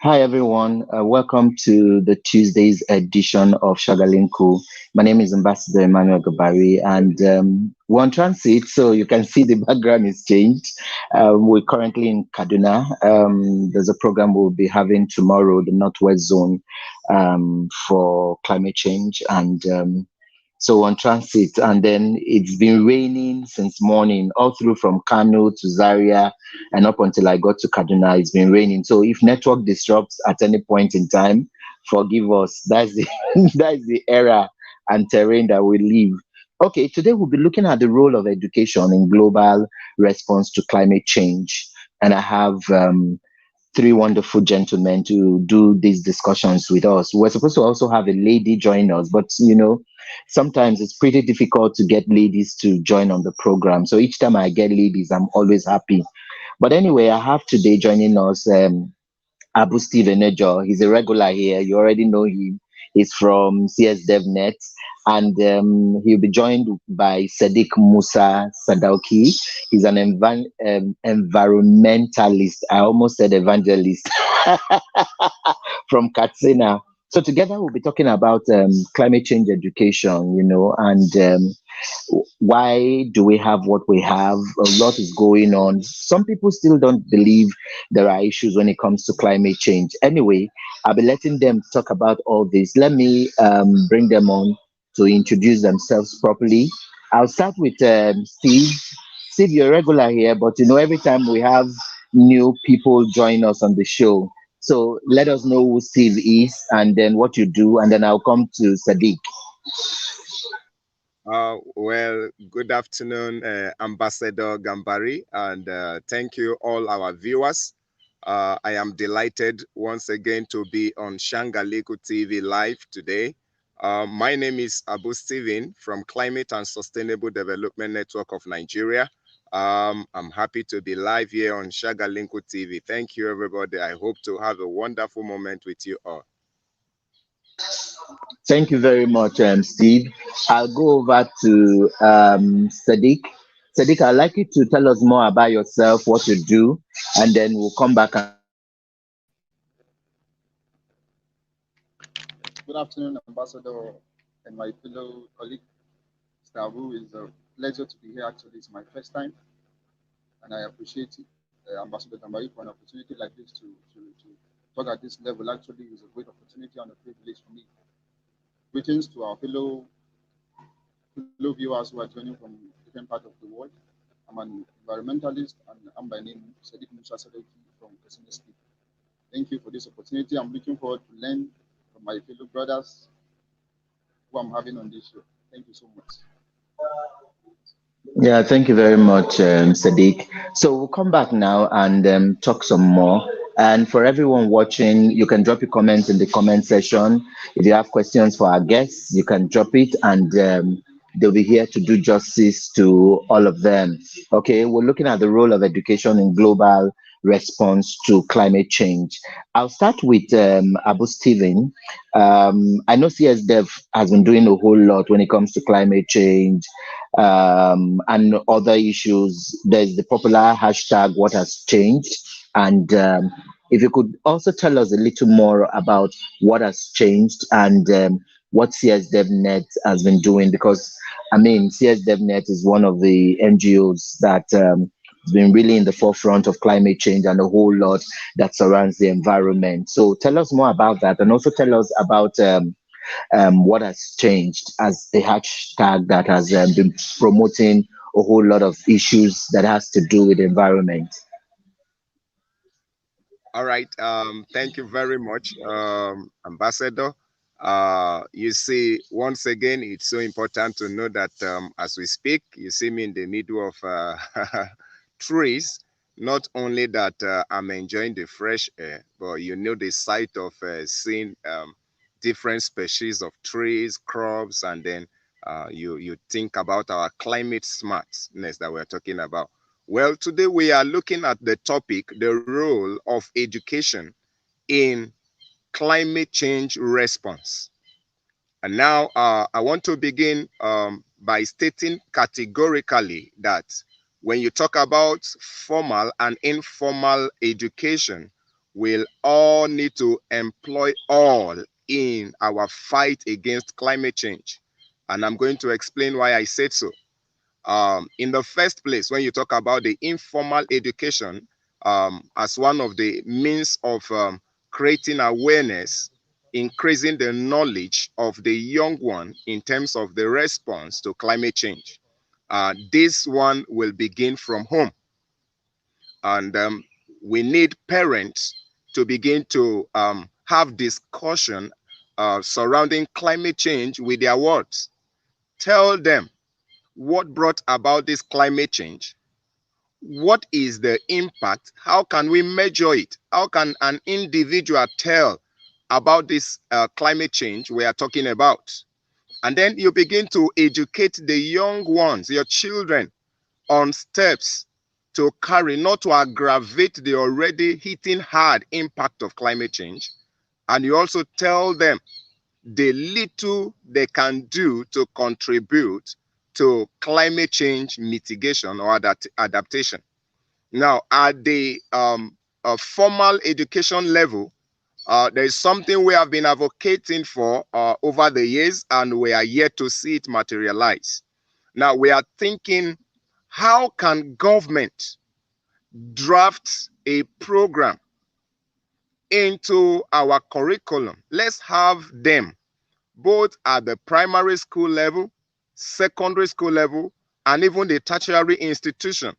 Hi, everyone. Welcome to the Tuesday's edition of Shagalinku. My name is Ambassador Emmanuel Gabari, and we're on transit, so you can see the background is changed. We're currently in Kaduna. There's a program we'll be having tomorrow, the Northwest Zone, for climate change, and so on transit. And then it's been raining since morning, all through from Kano to Zaria and up until I got to Kaduna, it's been raining. So if network disrupts at any point in time, forgive us. That's the that's the era and terrain that we live. Okay, today we'll be looking at the role of education in global response to climate change, and I have three wonderful gentlemen to do these discussions with us. We're supposed to also have a lady join us, but sometimes it's pretty difficult to get ladies to join on the program. So each time I get ladies, I'm always happy. But anyway, I have today joining us Abu Steve Eneojo. He's a regular here. You already know him. He's from CSDevNet. And he'll be joined by Sadiq Musa Sadauki. He's an environmentalist. I almost said evangelist from Katsina. So together we'll be talking about climate change education, and why do we have what we have? A lot is going on. Some people still don't believe there are issues when it comes to climate change. Anyway, I'll be letting them talk about all this. Let me bring them on to introduce themselves properly. I'll start with Steve. Steve, you're regular here, but every time we have new people join us on the show. So let us know who Steve is and then what you do, and then I'll come to Sadiq. Well, good afternoon, Ambassador Gambari, and thank you all our viewers. I am delighted once again to be on Shangaliku TV live today. My name is Abu Steven from Climate and Sustainable Development Network of Nigeria. I'm happy to be live here on Shagalinko TV. Thank you, everybody. I hope to have a wonderful moment with you all. Thank you very much, Steve. I'll go over to Sadiq. Sadiq, I'd like you to tell us more about yourself, what you do, and then we'll come back. Good afternoon, Ambassador, and my fellow colleague, Stavu. It's a pleasure to be here. Actually, it's my first time, and I appreciate Ambassador Gambari for an opportunity like this to talk at this level. Actually, it's a great opportunity and a privilege for me. Greetings to our fellow viewers who are joining from different parts of the world. I'm an environmentalist, and I'm by name Sadiq Musa Sadauki from Katsina State. Thank you for this opportunity. I'm looking forward to learn from my fellow brothers who I'm having on this show. Thank you so much. Yeah, thank you very much, Sadiq. So we'll come back now and talk some more. And for everyone watching, you can drop your comments in the comment section. If you have questions for our guests, you can drop it, and they'll be here to do justice to all of them. Okay, we're looking at the role of education in global response to climate change. I'll start with Abu Steven. I know CSDev has been doing a whole lot when it comes to climate change and other issues. There's the popular hashtag what has changed, and if you could also tell us a little more about what has changed and what CSDevNet has been doing, because I mean CSDevNet is one of the NGOs that has been really in the forefront of climate change and a whole lot that surrounds the environment. So tell us more about that, and also tell us about what has changed as a hashtag that has been promoting a whole lot of issues that has to do with the environment. All right. Thank you very much, Ambassador. You see, once again, it's so important to know that as we speak, you see me in the middle of trees. Not only that I'm enjoying the fresh air, but the sight of seeing different species of trees, crops, and then you think about our climate smartness that we're talking about. Well, today we are looking at the topic, the role of education in climate change response. And now I want to begin by stating categorically that when you talk about formal and informal education, we'll all need to employ all in our fight against climate change. And I'm going to explain why I said so. In the first place, when you talk about the informal education as one of the means of creating awareness, increasing the knowledge of the young one in terms of the response to climate change, this one will begin from home. And we need parents to begin to have discussion surrounding climate change with their words. Tell them what brought about this climate change. What is the impact? How can we measure it? How can an individual tell about this climate change we are talking about? And then you begin to educate the young ones, your children, on steps to carry, not to aggravate the already hitting hard impact of climate change. And you also tell them the little they can do to contribute to climate change mitigation or adaptation. Now, at the formal education level, there is something we have been advocating for over the years, and we are yet to see it materialize. Now, we are thinking, how can government draft a program into our curriculum? Let's have them both at the primary school level, secondary school level, and even the tertiary institution.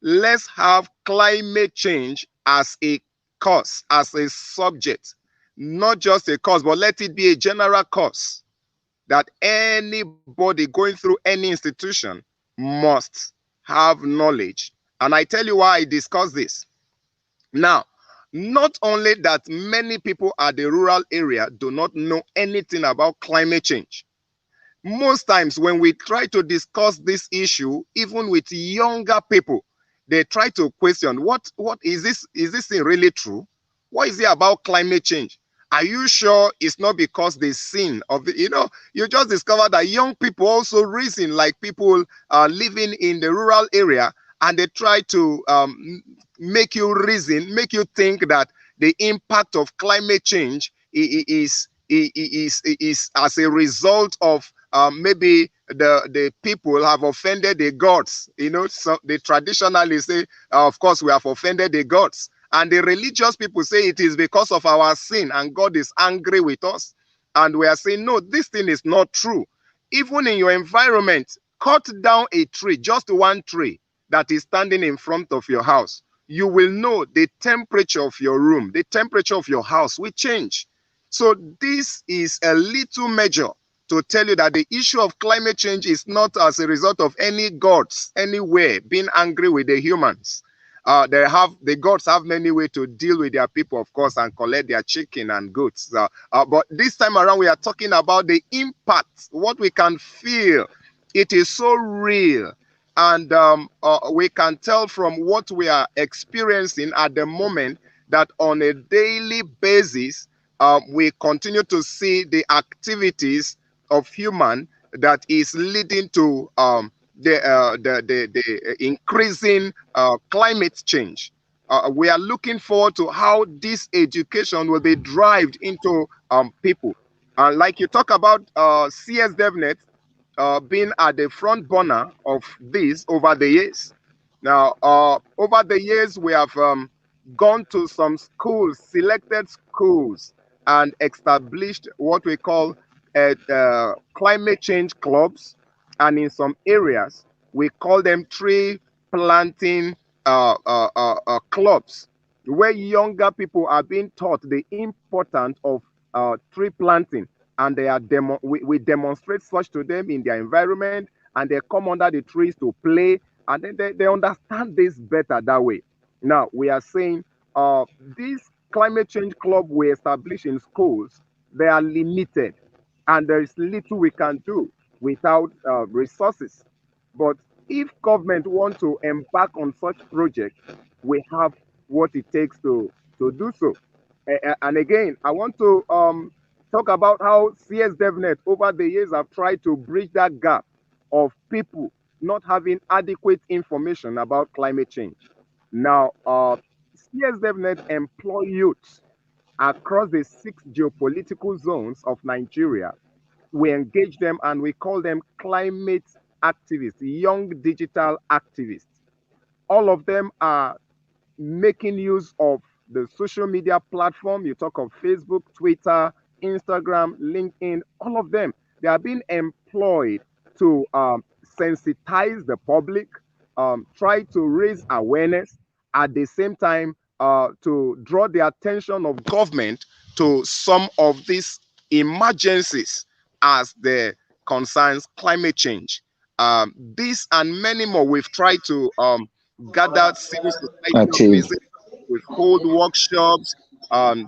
Let's have climate change as a course, as a subject, not just a course, but let it be a general course that anybody going through any institution must have knowledge. And I tell you why I discuss this. Now, not only that many people at the rural area do not know anything about climate change. Most times when we try to discuss this issue, even with younger people, they try to question, what is this thing really true? What is it about climate change? Are you sure it's not because they seen of the, you just discovered that young people also reason like people living in the rural area, and they try to make you reason, make you think that the impact of climate change is as a result of maybe the people have offended the gods. So the traditionalists say, of course, we have offended the gods. And the religious people say it is because of our sin and God is angry with us. And we are saying, no, this thing is not true. Even in your environment, cut down a tree, just one tree that is standing in front of your house. You will know the temperature of your room, the temperature of your house will change. So this is a little measure to tell you that the issue of climate change is not as a result of any gods anywhere being angry with the humans. The gods have many ways to deal with their people, of course, and collect their chicken and goats. But this time around, we are talking about the impact, what we can feel. It is so real. And we can tell from what we are experiencing at the moment that on a daily basis, we continue to see the activities of human that is leading to the increasing climate change. We are looking forward to how this education will be derived into people. Like you talk about CSDevNet being at the front burner of this over the years. Now, over the years, we have gone to some schools, selected schools, and established what we call climate change clubs. And in some areas, we call them tree planting clubs, where younger people are being taught the importance of tree planting. And they are we demonstrate such to them in their environment, and they come under the trees to play, and then they understand this better that way. Now, we are saying this climate change club we establish in schools, they are limited, and there is little we can do without resources. But if government want to embark on such projects, we have what it takes to do so. And again, I want to talk about how CSDevNet over the years have tried to bridge that gap of people not having adequate information about climate change. Now, CSDevNet employ youths across the 6 geopolitical zones of Nigeria. We engage them and we call them climate activists, young digital activists. All of them are making use of the social media platform. You talk of Facebook, Twitter, Instagram, LinkedIn, all of them. They are being employed to sensitize the public, try to raise awareness, at the same time to draw the attention of government to some of these emergencies as the concerns climate change. This and many more, we've tried to gather civil society Achieve. organizations, we've hold workshops,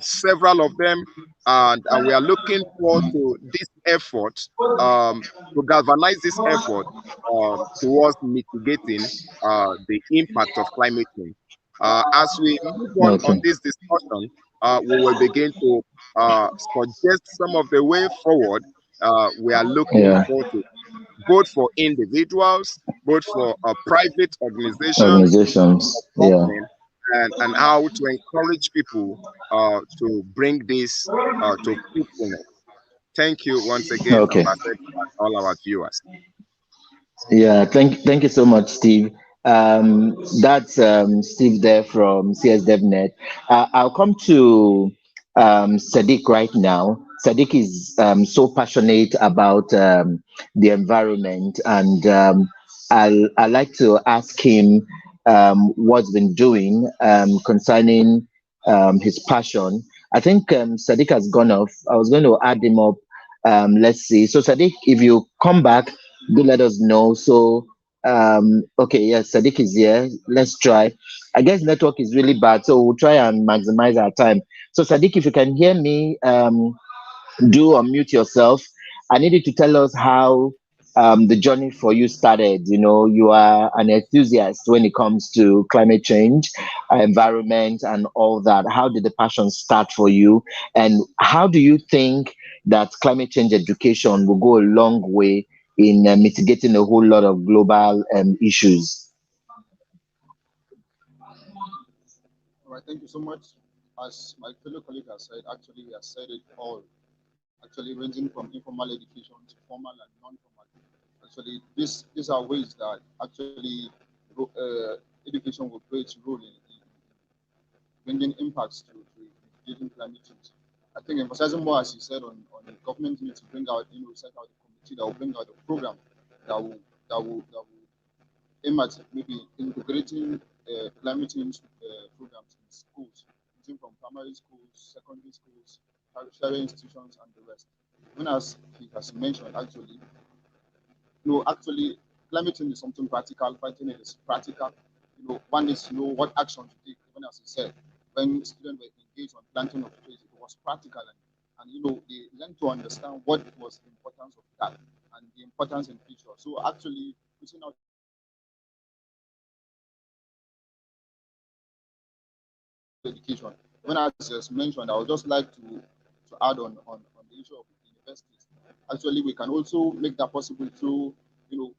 several of them, and we are looking forward to this effort, to galvanize this effort towards mitigating the impact of climate change. As we move on Okay. this discussion, we will begin to suggest some of the way forward we are looking Yeah. forward to, both for individuals, both for private organizations, for Organizations. Yeah. government, and how to encourage people to bring this to fruitfulness. Thank you once again, Okay. Ambassador, and all our viewers. Yeah, thank you so much, Steve. That's Steve there from CSDevNet. I'll come to Sadiq right now. Sadiq is so passionate about the environment, and I like to ask him what's been doing concerning his passion. I think Sadiq has gone off. I was going to add him up. Let's see. So Sadiq, if you come back, do let us know. So, okay, yes, Sadiq is here. Let's try. I guess network is really bad, so we'll try and maximize our time. So, Sadiq, if you can hear me, do unmute yourself. I need you to tell us how the journey for you started. You know, you are an enthusiast when it comes to climate change, environment, and all that. How did the passion start for you? And how do you think that climate change education will go a long way in mitigating a whole lot of global issues? All right, thank you so much. As my fellow colleague has said, actually, he has said it all. Actually, ranging from informal education to formal and non-formal. Actually, these are ways that actually education will play its role in bringing impacts to mitigating climate change. I think emphasizing more, as you said, on the government needs to bring out, set out a committee that will bring out a program that will aim at maybe integrating climate change programs in schools, ranging from primary schools, secondary schools, tertiary institutions, and the rest. Even as he has mentioned, actually, actually, climate change is something practical. Fighting it is practical. One needs to know what action to take. Even as he said, when students were engaged on planting of trees, it was practical, and they learned to understand what was the importance of that and the importance in future. So actually, pushing out education. When I just mentioned, I would just like to add on the issue of universities. Actually, we can also make that possible through you know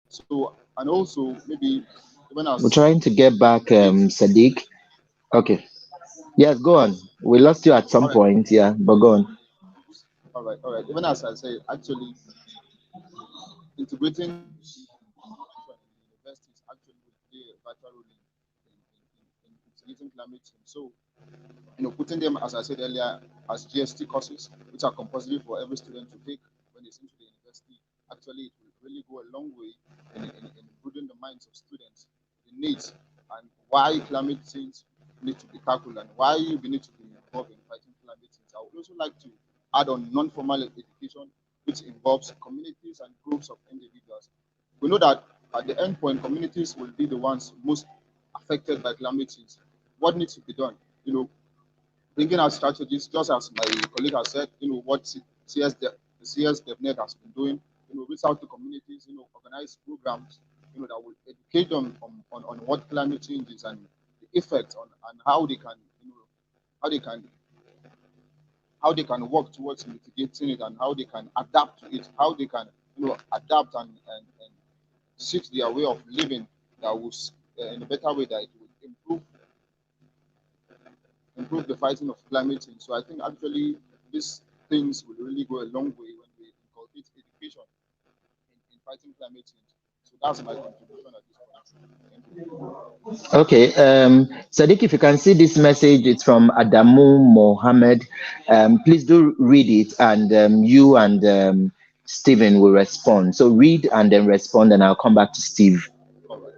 so and also maybe even We're as trying to get back kids. Sadiq. Okay. Yes, go on. We lost you at some All right, point, yeah, but go on. all right. Even as I say, actually integrating education in the universities actually will play a vital role in mitigating climate change. So putting them, as I said earlier, as GST courses, which are compulsory for every student to take when they enter the university, actually it will really go a long way in improving the minds of students, the needs, and why climate change needs to be tackled and why we need to be involved in fighting climate change. I would also like to add on non-formal education, which involves communities and groups of individuals. We know that at the end point, communities will be the ones most affected by climate change. What needs to be done? Bringing out strategies, just as my colleague has said, what CS DevNet has been doing, reach out to communities, organize programs, that will educate them on what climate change is and the effects on and how they can, how they can work towards mitigating it and how they can adapt to it, how they can adapt and shift their way of living that will in a better way that it will improve the fighting of climate change. So I think actually these things will really go a long way when we inculcate education in fighting climate change. So that's my contribution at this point. Thank you. Okay, Sadiq, if you can see this message, it's from Adamu Mohammed. Please do read it, and you and Stephen will respond. So read and then respond, and I'll come back to Steve. All right.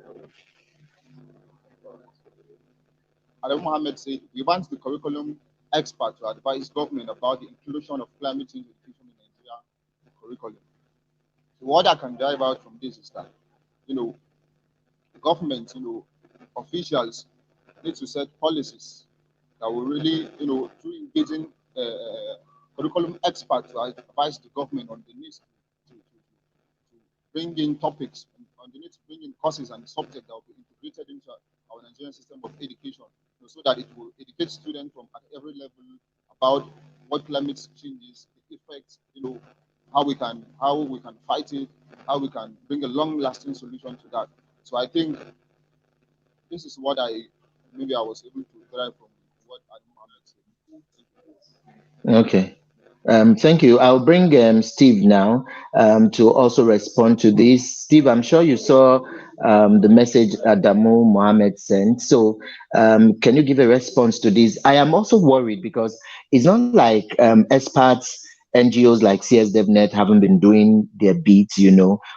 Adam Mohammed said, we want the curriculum expert to advise government about the inclusion of climate change education in Nigeria curriculum. So what I can derive out from this is that, the government, officials need to set policies that will really, through engaging curriculum experts to advise the government on the needs to bring in topics, on the need to bring in courses and subjects that will be integrated into our Nigerian system of education, so that it will educate students from at every level about what climate change is, the effects, how we can fight it, how we can bring a long-lasting solution to that. So I think this is what I was able to derive from what Adam Mohammed said. Okay. Thank you. I'll bring Steve now to also respond to this. Steve, I'm sure you saw the message Adamu Mohammed sent. So, can you give a response to this? I am also worried because it's not like experts, NGOs like CSDevNet haven't been doing their bit.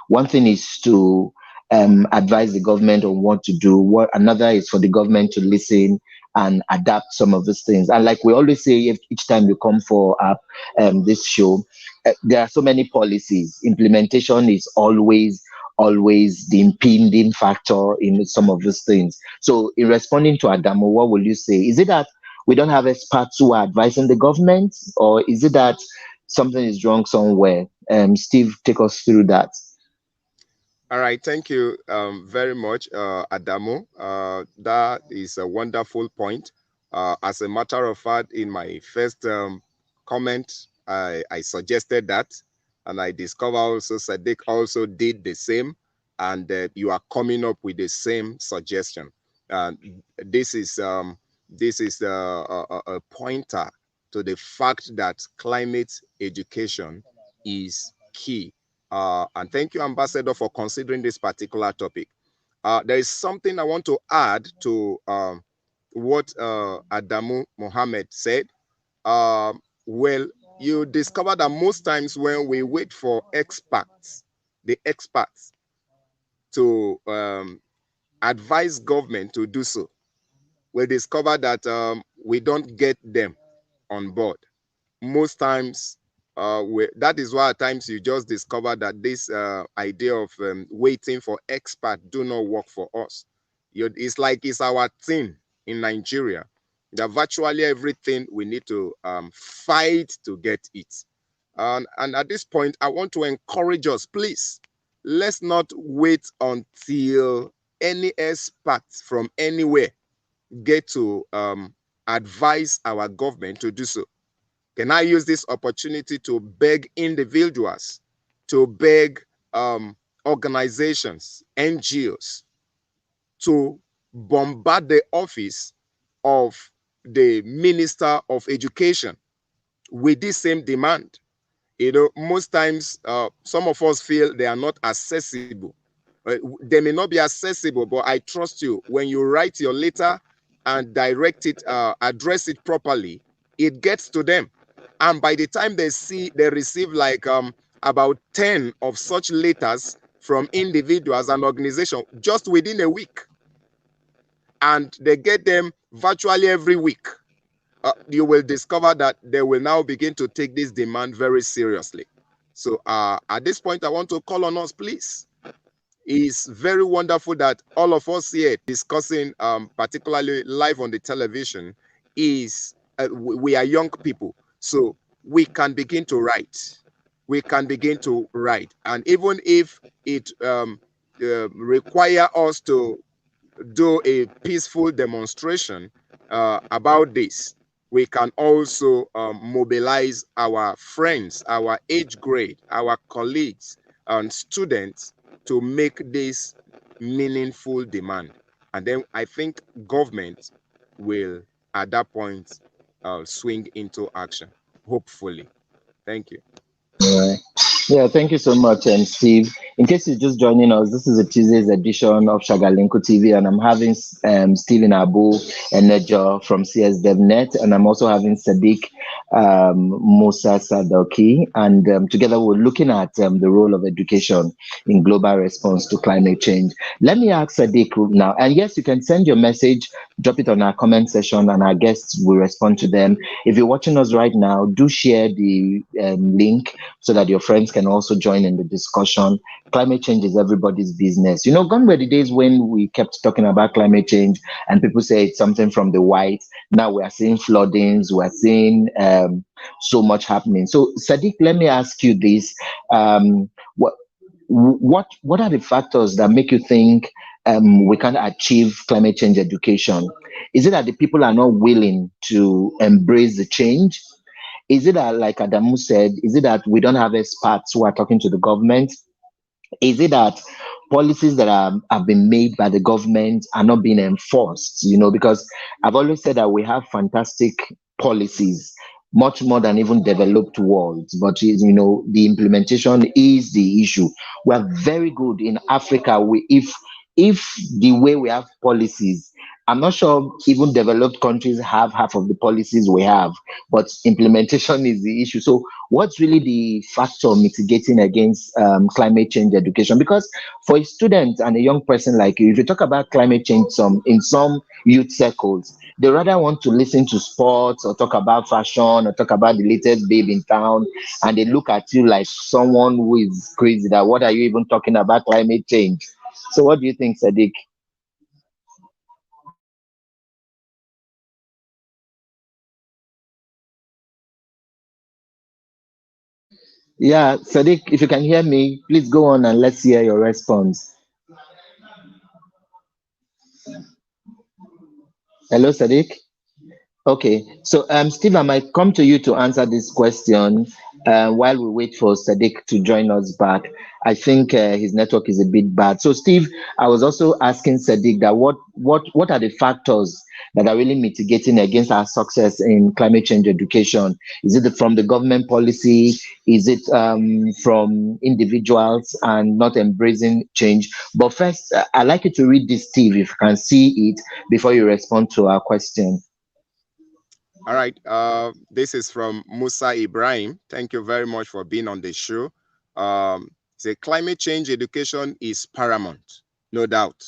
One thing is to advise the government on what to do. Another is for the government to listen and adapt some of these things. And like we always say, each time you come for this show, there are so many policies. Implementation is always the impeding factor in some of these things. So in responding to Adamo, what will you say? Is it that we don't have experts who are advising the government, or is it that something is wrong somewhere? Steve, take us through that. All right, thank you very much, Adamo. That is a wonderful point. As a matter of fact, in my first comment, I suggested that, and I discovered also Sadiq also did the same, and you are coming up with the same suggestion. This is a pointer to the fact that climate education is key. And thank you, Ambassador, for considering this particular topic. There is something I want to add to what Adamu Mohammed said. Well, you discover that most times when we wait for the experts to advise government to do so, we discover that we don't get them on board. Most times, that is why at times you just discover that this idea of waiting for expert do not work for us. It's like it's our thing in Nigeria that virtually everything we need to fight to get it. And at this point, I want to encourage us, please, let's not wait until any expert from anywhere get to advise our government to do so. Can I use this opportunity to beg individuals, to beg organizations, NGOs, to bombard the office of the Minister of Education with this same demand? Most times, some of us feel they are not accessible. They may not be accessible, but I trust you. When you write your letter and direct it, address it properly, it gets to them. And by the time they receive like about 10 of such letters from individuals and organizations just within a week. And they get them virtually every week. You will discover that they will now begin to take this demand very seriously. So at this point, I want to call on us, please. It's very wonderful that all of us here discussing, particularly live on the television, we are young people. So we can begin to write. We can begin to write. And even if it require us to do a peaceful demonstration about this, we can also mobilize our friends, our age grade, our colleagues and students to make this meaningful demand. And then I think government will at that point swing into action, hopefully. Thank you. All right. Yeah, thank you so much, Steve. In case you're just joining us, this is a Tuesday's edition of Shagalinko TV, and I'm having Stephen Abu Eneojo from CSDevNet, and I'm also having Sadiq Musa Sadauki, and together we're looking at the role of education in global response to climate change. Let me ask Sadiq now, and yes, you can send your message, drop it on our comment section, and our guests will respond to them. If you're watching us right now, do share the link so that your friends can also join in the discussion. Climate change is everybody's business. You know, gone were the days when we kept talking about climate change and people say it's something from the white. Now we are seeing floodings, we are seeing so much happening. So, Sadiq, let me ask you this: what what are the factors that make you think we can achieve climate change education? Is it that the people are not willing to embrace the change? Is it that, like Adamu said, is it that we don't have experts who are talking to the government? Is it that policies that have been made by the government are not being enforced? You know, because I've always said that we have fantastic policies, much more than even developed worlds. But you know, the implementation is the issue. We are very good in Africa. If the way we have policies, I'm not sure even developed countries have half of the policies we have, but implementation is the issue. So what's really the factor mitigating against climate change education? Because for a student and a young person like you, if you talk about climate change in some youth circles, they rather want to listen to sports or talk about fashion or talk about the latest babe in town, and they look at you like someone who is crazy. That what are you even talking about climate change? So what do you think, Sadiq? Yeah, Sadiq, if you can hear me, please go on and let's hear your response. Hello, Sadiq. Okay, so Steve, I might come to you to answer this question while we wait for Sadiq to join us back. I think his network is a bit bad. So, Steve, I was also asking Sadiq that what are the factors that are really mitigating against our success in climate change education? Is it from the government policy? Is it from individuals and not embracing change? But first, I'd like you to read this, Steve, if you can see it before you respond to our question. All right. This is from Musa Ibrahim. Thank you very much for being on the show. Say climate change education is paramount, no doubt.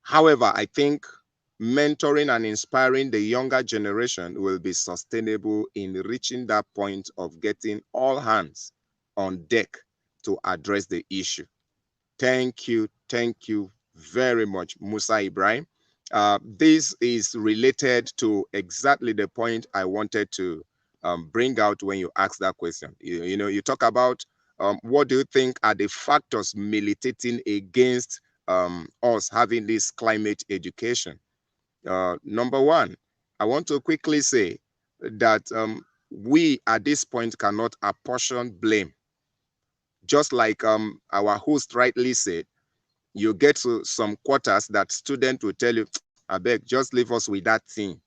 However, I think mentoring and inspiring the younger generation will be sustainable in reaching that point of getting all hands on deck to address the issue. Thank you. Thank you very much, Musa Ibrahim. This is related to exactly the point I wanted to bring out when you asked that question. You know, you talk about what do you think are the factors militating against us having this climate education? Number one, I want to quickly say that we at this point cannot apportion blame. Just like our host rightly said, you get to some quarters that student will tell you, I beg, just leave us with that thing.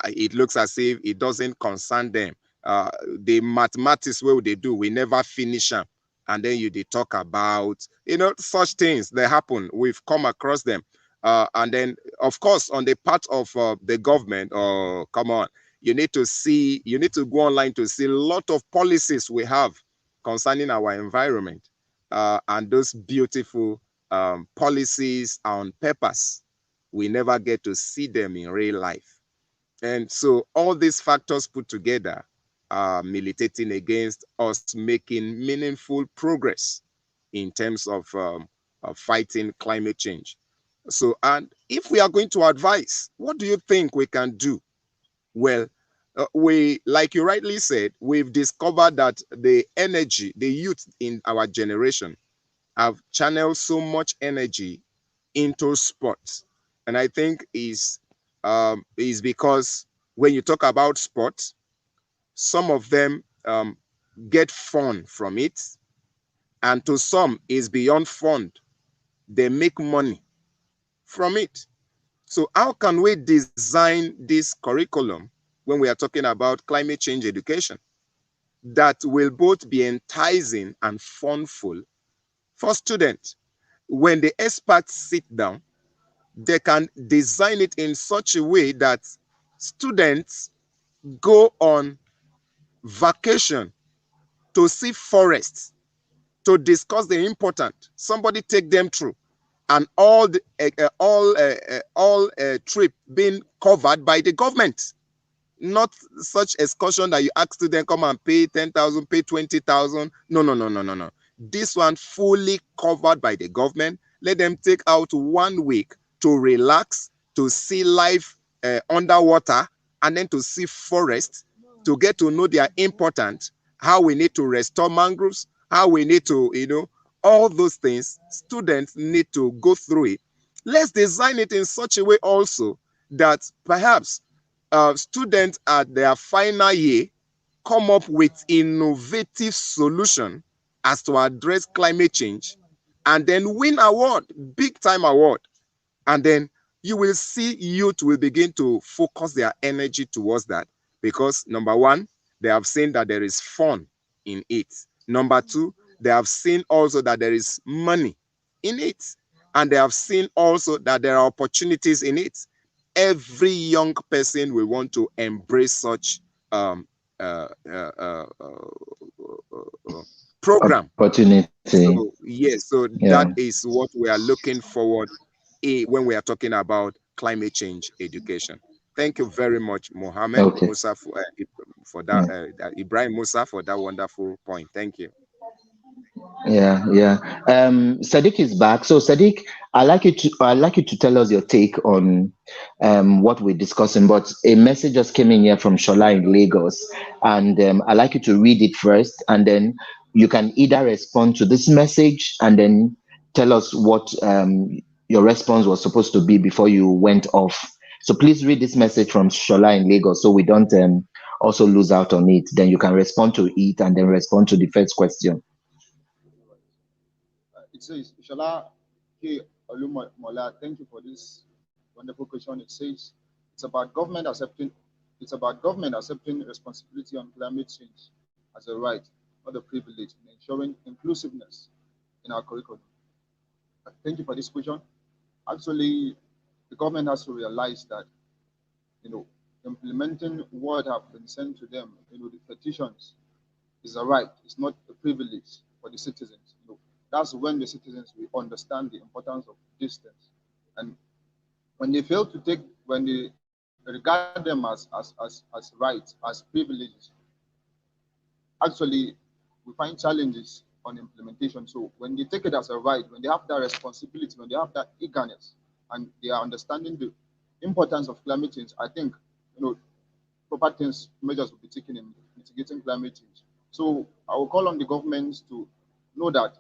It looks as if it doesn't concern them. The mathematics where they do, we never finish them. And then they talk about, you know, such things, they happen. We've come across them. And then, of course, on the part of the government, oh, come on, you need to go online to see a lot of policies we have concerning our environment. And those beautiful policies on papers, we never get to see them in real life. And so all these factors put together are militating against us making meaningful progress in terms of fighting climate change. So, and if we are going to advise, what do you think we can do? Well, we, like you rightly said, we've discovered that the energy, the youth in our generation have channeled so much energy into sports. And I think is because when you talk about sports, some of them get fun from it, and to some is beyond fun. They make money from it. So how can we design this curriculum when we are talking about climate change education that will both be enticing and funful for students? When the experts sit down, they can design it in such a way that students go on vacation to see forests, to discuss the important. Somebody take them through, and all trip being covered by the government. Not such excursion that you ask students come and pay 10,000, pay 20,000. No, no, no, no, no, no. This one fully covered by the government. Let them take out 1 week to relax, to see life underwater, and then to see forests, to get to know their important, how we need to restore mangroves, how we need to, all those things. Students need to go through it. Let's design it in such a way also that perhaps students at their final year come up with innovative solution as to address climate change, and then win award, big time award. And then you will see youth will begin to focus their energy towards that, because number one, they have seen that there is fun in it. Number two, they have seen also that there is money in it, and they have seen also that there are opportunities in it. Every young person will want to embrace such um, uh, uh, uh, program. Opportunity. So yes, so Yeah. that is what we are looking forward when we are talking about climate change education. Thank you very much, Mohammed Okay. Musa, for that, Yeah. Ibrahim Musa, for that wonderful point. Thank you. Yeah, yeah. Sadiq is back. So Sadiq, I'd like you to tell us your take on what we're discussing. But a message just came in here from Shola in Lagos, and I'd like you to read it first, and then you can either respond to this message and then tell us what your response was supposed to be before you went off. So please read this message from Shola in Lagos, so we don't also lose out on it. Then you can respond to it, and then respond to the first question. It says, Shala K. Olumola, thank you for this wonderful question. It says it's about government accepting responsibility on climate change as a right, not a privilege, and ensuring inclusiveness in our curriculum. Thank you for this question. Actually, the government has to realize that you know implementing what have been sent to them, the petitions is a right. It's not a privilege for the citizens. That's when the citizens will understand the importance of distance. And when they fail to take, when they regard them as rights, as privileges, actually we find challenges on implementation. So when they take it as a right, when they have that responsibility, when they have that eagerness, and they are understanding the importance of climate change, I think proper things measures will be taken in mitigating climate change. So I will call on the governments to know that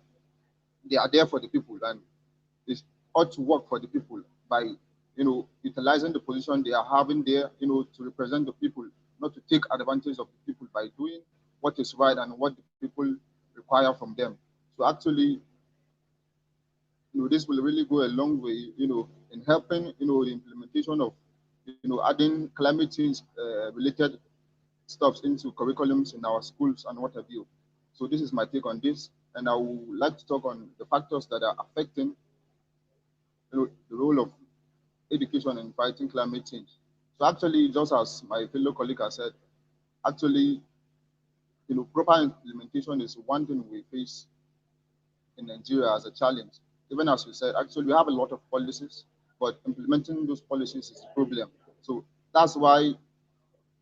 they are there for the people and they ought to work for the people by utilizing the position they are having there, to represent the people, not to take advantage of the people by doing what is right and what the people require from them. So actually, this will really go a long way, in helping, the implementation of, adding climate change related stuffs into curriculums in our schools and what have you. So this is my take on this, and I would like to talk on the factors that are affecting, the role of education in fighting climate change. So actually, just as my fellow colleague has said, actually, proper implementation is one thing we face in Nigeria as a challenge. Even as we said, actually, we have a lot of policies, but implementing those policies is a problem. So that's why,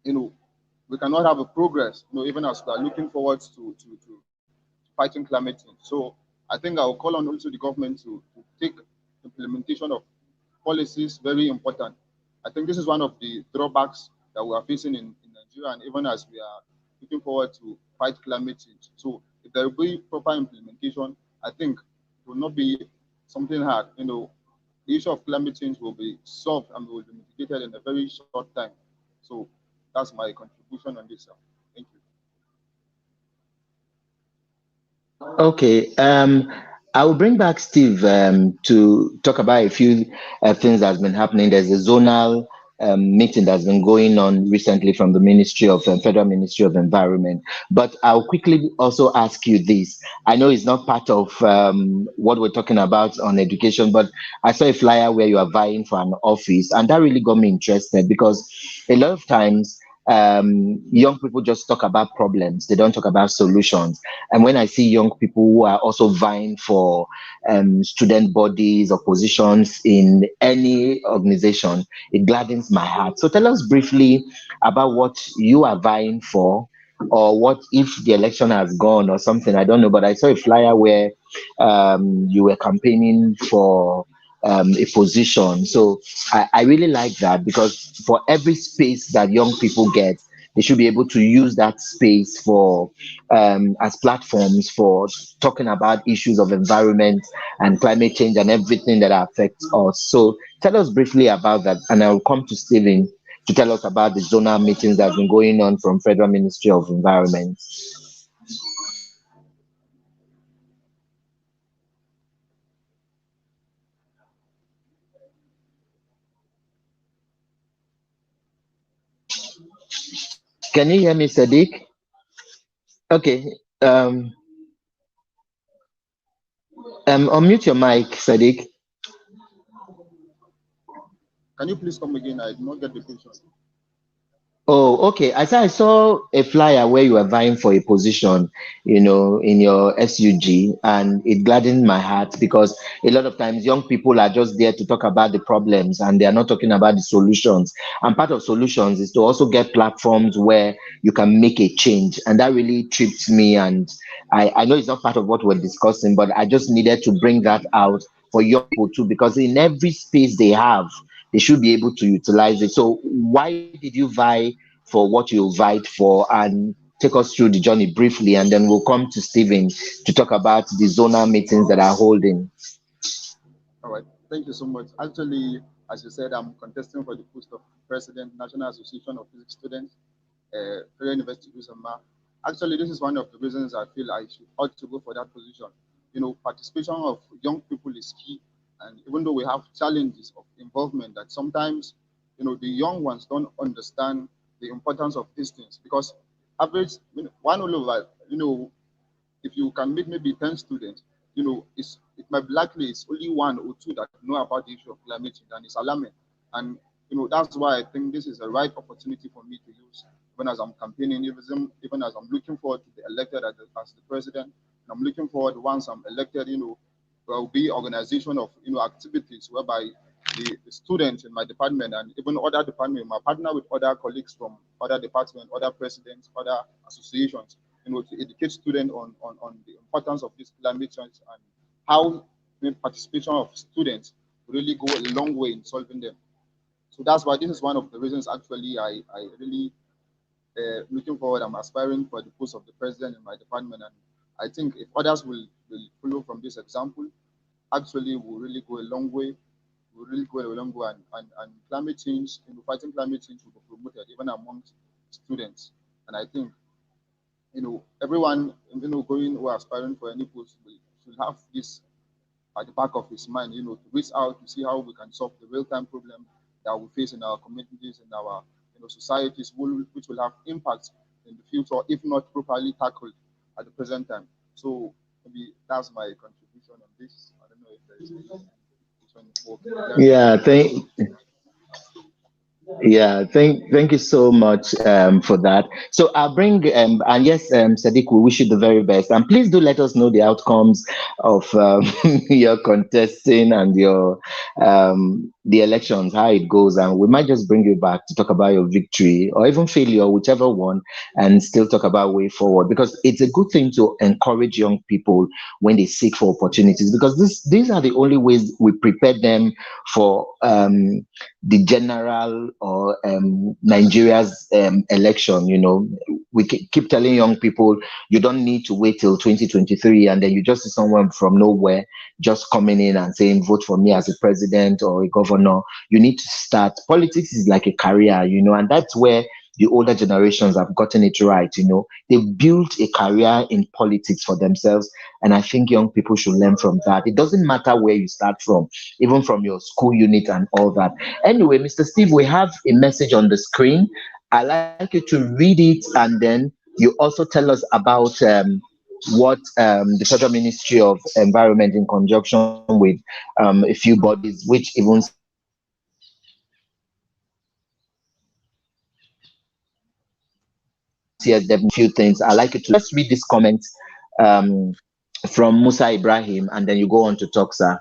we cannot have a progress, even as we are looking forward to fighting climate change. So I think I will call on also the government to take implementation of policies very important. I think this is one of the drawbacks that we are facing in Nigeria, and even as we are looking forward to fight climate change. So if there will be proper implementation, I think will not be something hard. The issue of climate change will be solved and will be mitigated in a very short time. So that's my contribution on this. Thank you. Okay. I will bring back Steve to talk about a few things that's been happening. There's a zonal meeting that's been going on recently from the Ministry of Federal Ministry of Environment. But I'll quickly also ask you this. I know it's not part of what we're talking about on education, but I saw a flyer where you are vying for an office, and that really got me interested because a lot of times young people just talk about problems, they don't talk about solutions. And when I see young people who are also vying for student bodies or positions in any organization, it gladdens my heart. So tell us briefly about what you are vying for, or what if the election has gone or something. I don't know, but I saw a flyer where you were campaigning for a position. So I really like that, because for every space that young people get, they should be able to use that space for as platforms for talking about issues of environment and climate change and everything that affects us. So tell us briefly about that, and I'll come to Stephen to tell us about the zonal meetings that have been going on from Federal Ministry of Environment. Can you hear me, Sadiq? Okay. Unmute your mic, Sadiq. Can you please come again? I did not get the question. Oh, okay. I saw a flyer where you were vying for a position, in your SUG, and it gladdened my heart because a lot of times young people are just there to talk about the problems and they are not talking about the solutions. And part of solutions is to also get platforms where you can make a change. And that really tripped me. And I know it's not part of what we're discussing, but I just needed to bring that out for young people too, because in every space they have, they should be able to utilize it. So why did you vie for what you vied for, and take us through the journey briefly, and then we'll come to Stephen to talk about the zonal meetings that are holding. All right. Thank you so much. Actually, as you said, I'm contesting for the post of President, National Association of Physics Students, Federal University of Musa. Actually, this is one of the reasons I feel I should ought to go for that position. Participation of young people is key, and even though we have challenges of involvement, that sometimes, the young ones don't understand the importance of these things, because average, one all over, if you can meet maybe 10 students, it might be likely it's only one or two that know about the issue of climate change, and it's alarming. And that's why I think this is a right opportunity for me to use, even as I'm campaigning, even as I'm looking forward to be elected as the president. And I'm looking forward, once I'm elected, there will be organization of activities whereby the students in my department and even other departments, my partner with other colleagues from other departments, other presidents, other associations, to educate students on the importance of this climate change and how the participation of students really go a long way in solving them. So that's why this is one of the reasons actually I really looking forward. I'm aspiring for the post of the president in my department, and I think if others will follow from this example, actually will really go a long way. Will really go a long way, and climate change, fighting climate change will be promoted even amongst students. And I think everyone going or aspiring for any post should have this at the back of his mind, to reach out to see how we can solve the real-time problem that we face in our communities, in our societies, which will have impact in the future if not properly tackled at the present time. So maybe that's my contribution on this. I don't know if there is any. Yeah, thank you so much for that. So I'll bring and yes, Sadiq, we wish you the very best, and please do let us know the outcomes of your contesting and your the elections, how it goes, and we might just bring you back to talk about your victory or even failure, whichever one, and still talk about way forward, because it's a good thing to encourage young people when they seek for opportunities, because these are the only ways we prepare them for the general or Nigeria's election. we keep telling young people you don't need to wait till 2023, and then you just see someone from nowhere just coming in and saying vote for me as a president or a governor. You need to start. Politics is like a career, and that's where the older generations have gotten it right. They've built a career in politics for themselves, and I think young people should learn from that. It doesn't matter where you start from, even from your school unit and all that. Anyway, Mr. Steve, we have a message on the screen. I like you to read it, and then you also tell us about what the Federal Ministry of Environment, in conjunction with a few bodies, which even CSDevNet is part of, are doing few things. I like you to just read this comment um, from Musa Ibrahim, and then you go on to talk, sir.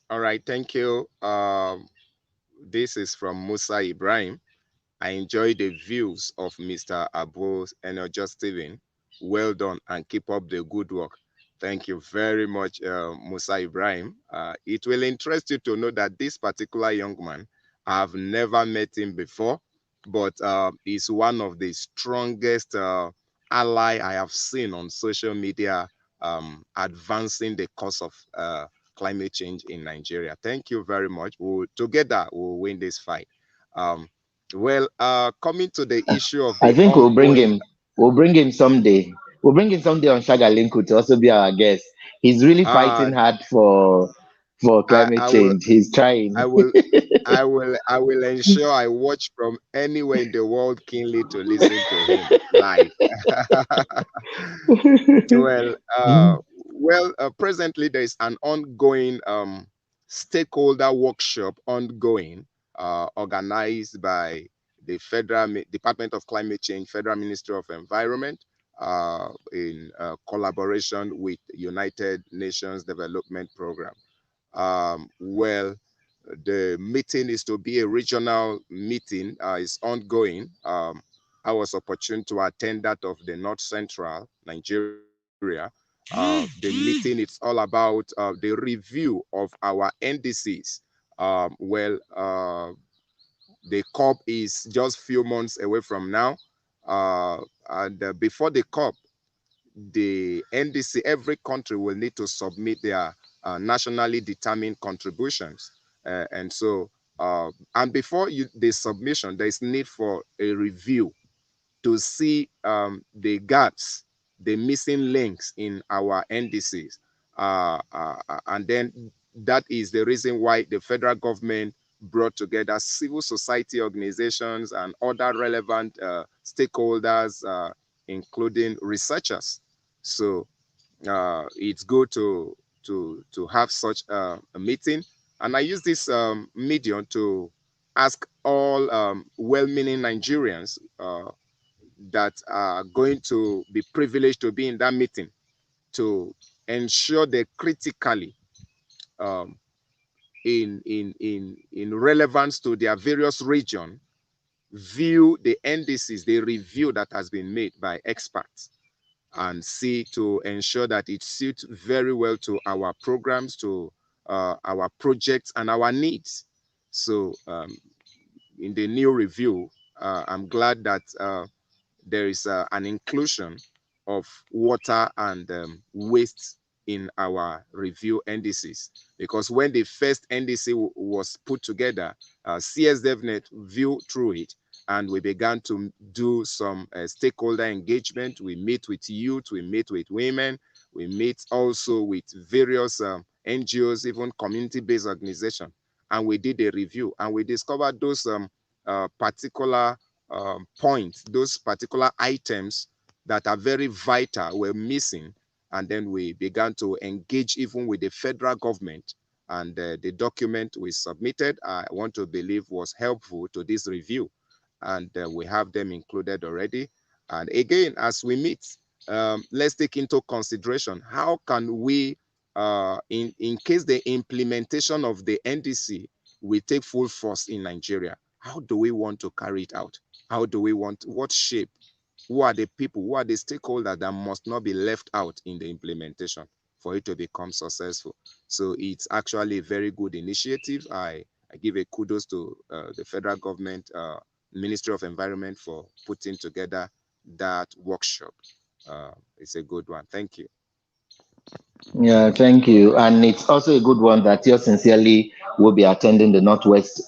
All right, thank you. This is from Musa Ibrahim. I enjoy the views of Mr. Abu Eneojo Steven. Well done and keep up the good work. Thank you very much, Musa Ibrahim. It will interest you to know that this particular young man, I've never met him before, but he's one of the strongest ally I have seen on social media, advancing the cause of climate change in Nigeria. Thank you very much. Together we'll win this fight. Um, Coming to the issue of I the think we'll bring ongoing, him. We'll bring him someday. We'll bring him someday on Shagalinku to also be our guest. He's really uh, fighting hard for climate I will, change. He's trying. I will, I will ensure I watch from anywhere in the world keenly to listen to him live. Well, presently there is an ongoing stakeholder workshop ongoing, organized by the Department of Climate Change, Federal Ministry of Environment, in collaboration with United Nations Development Program. The meeting is to be a regional meeting. It's ongoing. I was opportune to attend that of the North Central Nigeria. The meeting, it's all about the review of our NDCs. The COP is just few months away from now. And before the COP, the NDC, every country will need to submit their nationally determined contributions. And before the submission, there is need for a review to see the gaps, the missing links in our NDCs. And then that is the reason why the federal government brought together civil society organizations and other relevant stakeholders, including researchers. So it's good to have such a meeting. And I use this medium to ask all well-meaning Nigerians that are going to be privileged to be in that meeting to ensure they critically, um, in relevance to their various region, view the NDCs, the review that has been made by experts, and see to ensure that it suits very well to our programs, to our projects and our needs. So in the new review, I'm glad that there is an inclusion of water and waste in our review NDCs. Because when the first NDC was put together, CSDevNet viewed through it, and we began to do some stakeholder engagement. We meet with youth, we meet with women, we meet also with various NGOs, even community-based organizations. And we did a review, and we discovered those particular points, those particular items that are very vital were missing. And then we began to engage even with the federal government, and the document we submitted, I want to believe, was helpful to this review, and we have them included already. And again, as we meet, let's take into consideration how can we, in case the implementation of the NDC will take full force in Nigeria, how do we want to carry it out? How do we want, what shape? Who are the people, who are the stakeholders that must not be left out in the implementation for it to become successful? So it's actually a very good initiative. I give a kudos to the federal government, Ministry of Environment, for putting together that workshop. It's a good one. Thank you. Yeah, thank you. And it's also a good one that yours sincerely will be attending the Northwest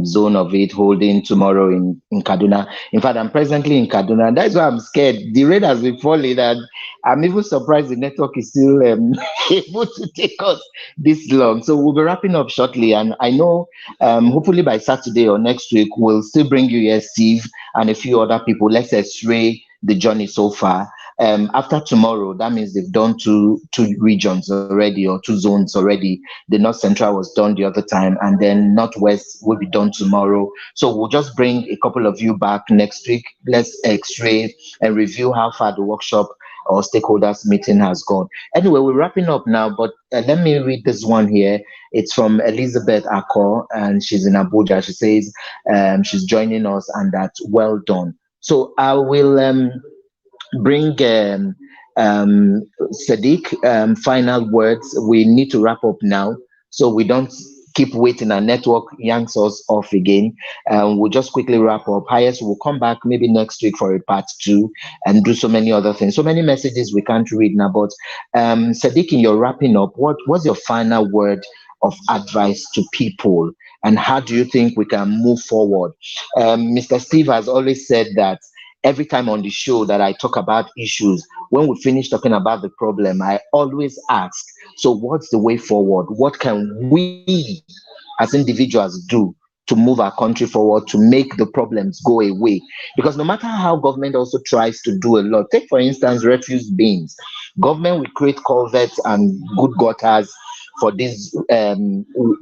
zone of it, holding tomorrow in Kaduna. In fact, I'm presently in Kaduna. That's why I'm scared. The rain has been falling, and I'm even surprised the network is still able to take us this long. So we'll be wrapping up shortly. And I know hopefully by Saturday or next week, we'll still bring you here, Steve, and a few other people. Let's x-ray the journey so far. After tomorrow, that means they've done two regions already or two zones already. The North Central was done the other time, and then Northwest will be done tomorrow. So we'll just bring a couple of you back next week. Let's x-ray and review how far the workshop or stakeholders meeting has gone. Anyway, we're wrapping up now, but let me read this one here. It's from Elizabeth Akwa, and she's in Abuja. She says she's joining us, and that's well done. So I will bring Sadiq, final words. We need to wrap up now, so we don't keep waiting. Our network yanks us off again. We'll just quickly wrap up. Highest, we'll come back maybe next week for a part two and do so many other things. So many messages we can't read now. But Sadiq, in your wrapping up, what's your final word of advice to people, and how do you think we can move forward? Mr. Steve has always said that every time on the show that I talk about issues, when we finish talking about the problem, I always ask, so what's the way forward? What can we as individuals do to move our country forward, to make the problems go away? Because no matter how government also tries to do a lot, take for instance refuse bins. Government will create culverts and good gutters for this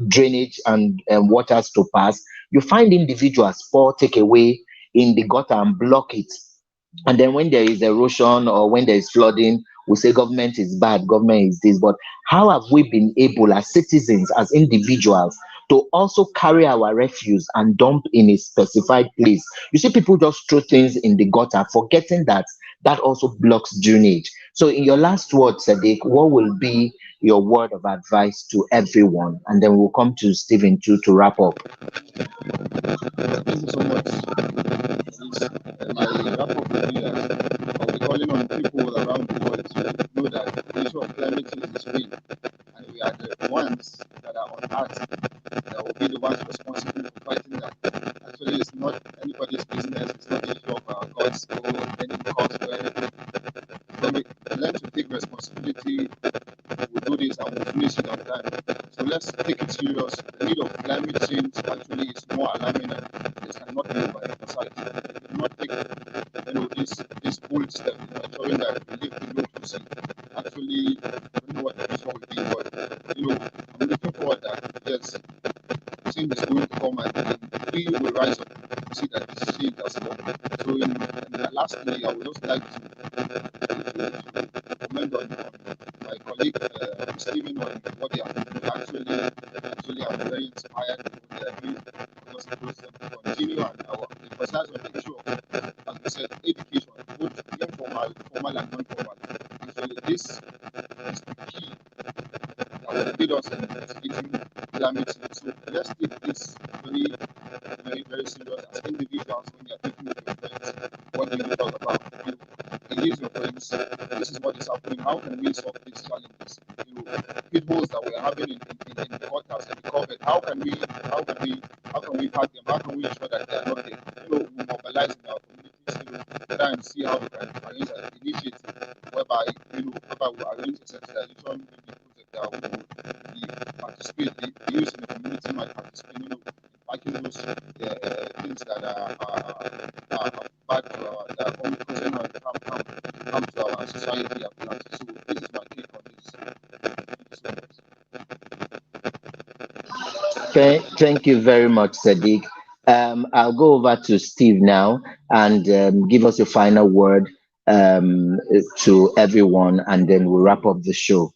drainage and waters to pass. You find individuals pour take away in the gutter and block it. And then when there is erosion or when there is flooding, we say government is bad, government is this. But how have we been able as citizens, as individuals, to also carry our refuse and dump in a specified place? You see, people just throw things in the gutter, forgetting that that also blocks drainage. So, in your last word, Sadiq, what will be your word of advice to everyone? And then we'll come to Stephen too to wrap up. Thank you so much for this. My wrap up will be that I'll be calling on people around the world to know that the issue of climate change is real, and we are the ones that are on earth that will be the ones responsible for fighting that. Actually, it's not anybody's business. It's not the issue of God's or any cause or anything. When we learn to take responsibility, we'll do this and we'll finish it on time. So let's take it serious. The need of climate change actually is more alarming and it cannot be overemphasized. We do not take this bold step in ensuring that we live below to see. Actually, I don't know what the future will be, but I'm looking forward that yes, change is going to come and we will rise up to see that this change has come. So lastly, I would just like to comment on my colleague Stephen on what they are doing. Actually, I'm very inspired with what they are doing. Because it was to continue and our emphasize on the issue of, as we said, education, both informal, formal and non-formal. Actually, this is the key that will lead us in mitigating climate change. So let's take this very, very, very serious as individuals when you are taking with your friends. What do you talk about? Engage your friends. This is what is happening. How can we solve these challenges? Pitfalls that we're having in the gutters and the COVID. How can we pack them? How can we ensure that they are not there? We mobilize in our communities, try and see how we can arrange an initiative whereby, whereby we arrange a sensitization maybe project that will be participate, the youth in the community might participate, packing those things that are bad to our, that are only causing harm to our society at large. So this is my take on this. Thank you so much. Thank you very much, Sadiq. I'll go over to Steve now and give us a final word to everyone, and then we'll wrap up the show.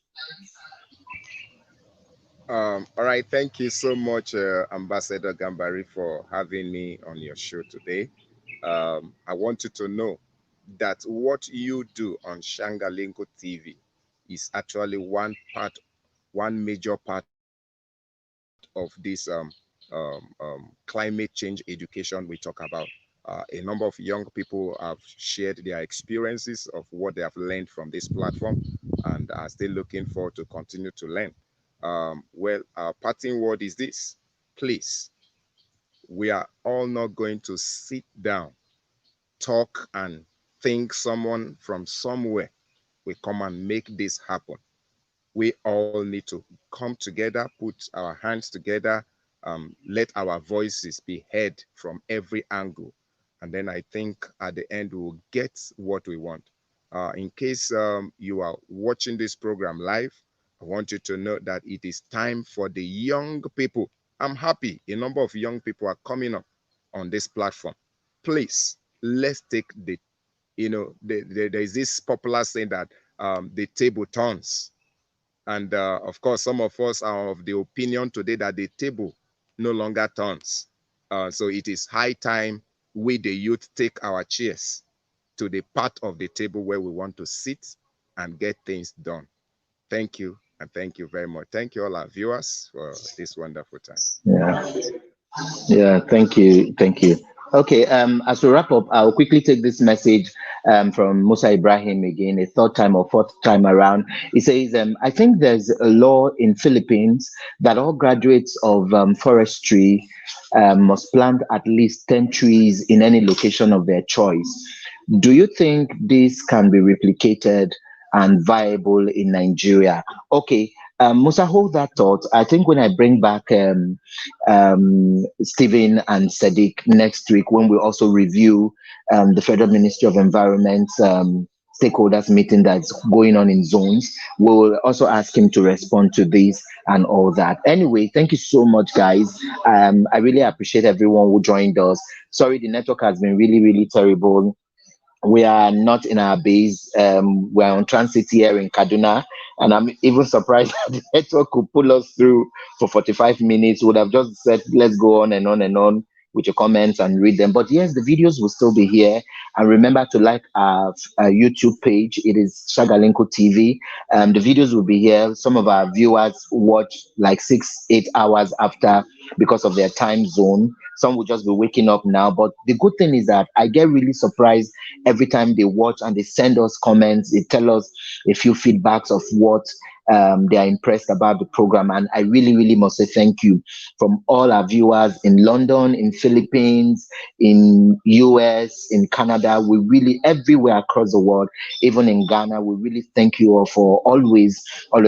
All right. Thank you so much, Ambassador Gambari, for having me on your show today. I want you to know that what you do on Shangalinko TV is actually one major part of this climate change education we talk about. A number of young people have shared their experiences of what they have learned from this platform and are still looking forward to continue to learn. Well, our parting word is this: please, we are all not going to sit down, talk, and think someone from somewhere will come and make this happen. We all need to come together, put our hands together, let our voices be heard from every angle. And then I think at the end, we will get what we want. In case you are watching this program live, I want you to know that it is time for the young people. I'm happy a number of young people are coming up on this platform. Please, let's take the, there is this popular saying that the table turns, and of course, some of us are of the opinion today that the table no longer turns. So it is high time we, the youth, take our chairs to the part of the table where we want to sit and get things done. Thank you, and thank you very much. Thank you, all our viewers, for this wonderful time. Yeah. Yeah, thank you. Thank you. Okay, as we wrap up, I'll quickly take this message from Musa Ibrahim again, a third time or fourth time around. He says, I think there's a law in Philippines that all graduates of forestry must plant at least 10 trees in any location of their choice. Do you think this can be replicated and viable in Nigeria? Okay, Musa, hold that thought. I think when I bring back Stephen and Sadiq next week, when we also review the Federal Ministry of Environment stakeholders meeting that's going on in zones, we'll also ask him to respond to this and all that. Anyway, thank you so much, guys. I really appreciate everyone who joined us. Sorry, the network has been really, really terrible. We are not in our base. We're on transit here in Kaduna, and I'm even surprised that the network could pull us through for 45 minutes. Would have just said, let's go on and on and on with your comments and read them. But yes, the videos will still be here. And remember to like our YouTube page. It is Shagalinko TV. The videos will be here. Some of our viewers watch like 6-8 hours after because of their time zone. Some will just be waking up now. But the good thing is that I get really surprised every time they watch and they send us comments. They tell us a few feedbacks of what they are impressed about the program. And I really, really must say thank you from all our viewers in London, in Philippines, in US, in Canada. We really, everywhere across the world, even in Ghana, we really thank you all for always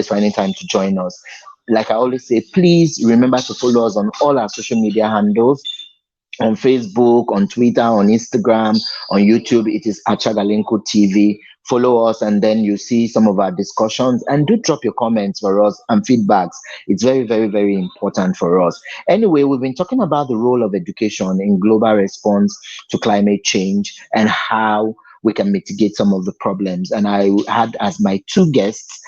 finding time to join us. Like I always say, please remember to follow us on all our social media handles, on Facebook, on Twitter, on Instagram, on YouTube. It is Achagalinko TV. Follow us, and then you see some of our discussions. And do drop your comments for us and feedbacks. It's very, very, very important for us. Anyway, we've been talking about the role of education in global response to climate change and how we can mitigate some of the problems. And I had as my two guests,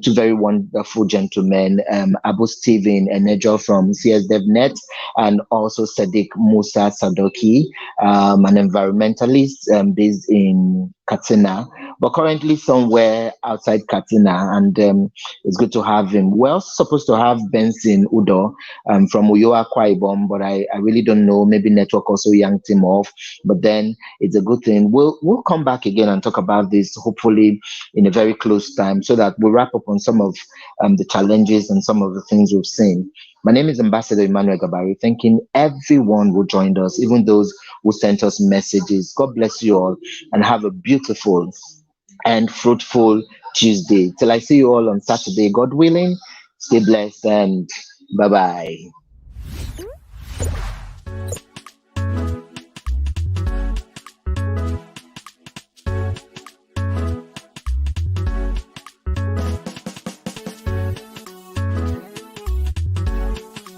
two very wonderful gentlemen, Abu Stephen Eneojo from CSDevNet, and also Sadiq Musa Sadauki, an environmentalist based in Katsina, but currently somewhere outside Katsina. And it's good to have him. We're also supposed to have Benson Udoh from Akwa, Ibom, but I really don't know. Maybe network also yanked him off. But then it's a good thing. We'll come back again and talk about this, hopefully in a very close time, so that we'll wrap up on some of the challenges and some of the things we've seen. My name is Ambassador Emmanuel Gabari, thanking everyone who joined us, even those who sent us messages. God bless you all and have a beautiful and fruitful Tuesday. Till I see you all on Saturday, God willing, stay blessed and bye-bye.